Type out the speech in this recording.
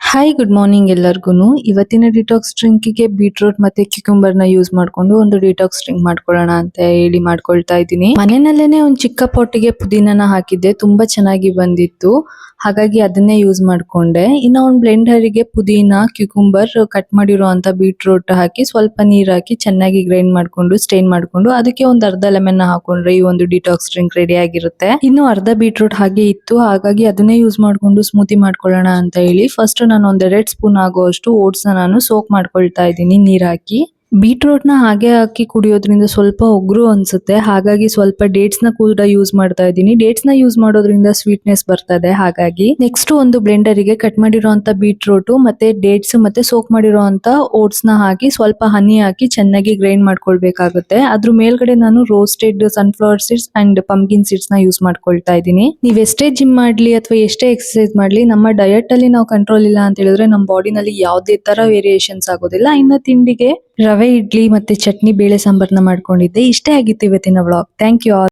Hi good morning ಎಲ್ಲರಿಗೂ. ಇವತ್ತಿನ detox ಡ್ರಿಂಕಿಗೆ beetroot ಮತ್ತೆ ಕ್ಯೂಕಂಬರ್ ನ ಯೂಸ್ ಮಾಡ್ಕೊಂಡು ಒಂದು ಡಿಟಾಕ್ಸ್ ಡ್ರಿಂಕ್ ಮಾಡ್ಕೊಳ್ಳೋಣ ಅಂತ ಹೇಳಿ ಮಾಡ್ಕೊಳ್ತಾ ಇದ್ದೀನಿ. ಮನೆಯಲ್ಲೇನೆ ಒಂದು ಚಿಕ್ಕ ಪೊಟ್ಟಿಗೆ ಪುದೀನನ ಹಾಕಿದ್ದೆ, ತುಂಬಾ ಚೆನ್ನಾಗಿ ಬಂದಿತ್ತು. ಹಾಗಾಗಿ ಅದನ್ನೇ ಯೂಸ್ ಮಾಡ್ಕೊಂಡೆ. ಇನ್ನ ಒಂದು ಬ್ಲೆಂಡರಿಗೆ ಪುದೀನ, ಕ್ಯೂಕಂಬರ್, ಕಟ್ ಮಾಡಿರೋ ಅಂತ ಬೀಟ್ರೂಟ್ ಹಾಕಿ ಸ್ವಲ್ಪ ನೀರ್ ಹಾಕಿ ಚೆನ್ನಾಗಿ ಗ್ರೈಂಡ್ ಮಾಡ್ಕೊಂಡು ಸ್ಟೇನ್ ಮಾಡ್ಕೊಂಡು ಅದಕ್ಕೆ ಒಂದು ಅರ್ಧ ಲೆಮನ್ ಹಾಕೊಂಡ್ರೆ ಈ ಒಂದು ಡಿಟಾಕ್ಸ್ ಡ್ರಿಂಕ್ ರೆಡಿ ಆಗಿರುತ್ತೆ. ಇನ್ನು ಅರ್ಧ ಬೀಟ್ರೂಟ್ ಹಾಗೆ ಇತ್ತು, ಹಾಗಾಗಿ ಅದನ್ನೇ ಯೂಸ್ ಮಾಡ್ಕೊಂಡು ಸ್ಮೂತಿ ಮಾಡ್ಕೊಳ್ಳೋಣ ಅಂತ ಹೇಳಿ ಫಸ್ಟ್ ನಾನು ಒಂದ್ 2 ಸ್ಪೂನ್ ಆಗುವಷ್ಟು ಓಟ್ಸ್ ನಾನು ಸೋಕ್ ಮಾಡ್ಕೊಳ್ತಾ ಇದ್ದೀನಿ ನೀರ್ ಹಾಕಿ. ಬೀಟ್ರೂಟ್ ನ ಹಾಗೆ ಹಾಕಿ ಕುಡಿಯೋದ್ರಿಂದ ಸ್ವಲ್ಪ ಒಗ್ರು ಅನ್ಸುತ್ತೆ, ಹಾಗಾಗಿ ಸ್ವಲ್ಪ ಡೇಟ್ಸ್ ನ ಕೂಡ ಯೂಸ್ ಮಾಡ್ತಾ ಇದ್ದೀನಿ. ಡೇಟ್ಸ್ ನ ಯೂಸ್ ಮಾಡೋದ್ರಿಂದ ಸ್ವೀಟ್ನೆಸ್ ಬರ್ತದೆ. ಹಾಗಾಗಿ ನೆಕ್ಸ್ಟ್ ಒಂದು ಬ್ಲೆಂಡರಿಗೆ ಕಟ್ ಮಾಡಿರೋಂತ ಬೀಟ್ರೂಟ್ ಮತ್ತೆ ಡೇಟ್ಸ್ ಮತ್ತೆ ಸೋಕ್ ಮಾಡಿರೋಂತ ಓಟ್ಸ್ ನ ಹಾಕಿ ಸ್ವಲ್ಪ ಹನಿ ಹಾಕಿ ಚೆನ್ನಾಗಿ ಗ್ರೈಂಡ್ ಮಾಡ್ಕೊಳ್ಬೇಕಾಗುತ್ತೆ. ಅದ್ರ ಮೇಲ್ಗಡೆ ನಾನು roasted sunflower seeds and pumpkin seeds ನ ಯೂಸ್ ಮಾಡ್ಕೊಳ್ತಾ ಇದ್ದೀನಿ. ನೀವ್ ಎಷ್ಟೇ ಜಿಮ್ ಮಾಡ್ಲಿ ಅಥವಾ ಎಷ್ಟೇ ಎಕ್ಸರ್ಸೈಸ್ ಮಾಡ್ಲಿ, ನಮ್ಮ ಡಯಟ್ ಅಲ್ಲಿ ನಾವು ಕಂಟ್ರೋಲ್ ಇಲ್ಲ ಅಂತ ಹೇಳಿದ್ರೆ ನಮ್ಮ ಬಾಡಿನಲ್ಲಿ ಯಾವುದೇ ತರ ವೇರಿಯೇಷನ್ಸ್ ಆಗೋದಿಲ್ಲ. ಇನ್ನು ತಿಂಡಿಗೆ ರವೆ ಇಡ್ಲಿ ಮತ್ತೆ ಚಟ್ನಿ ಬೇಳೆ ಸಾಂಬಾರ್ನ ಮಾಡ್ಕೊಂಡಿದ್ದೆ. ಇಷ್ಟೇ ಆಗಿತ್ತು ಇವತ್ತಿನ ವ್ಲಾಗ್. Thank you all.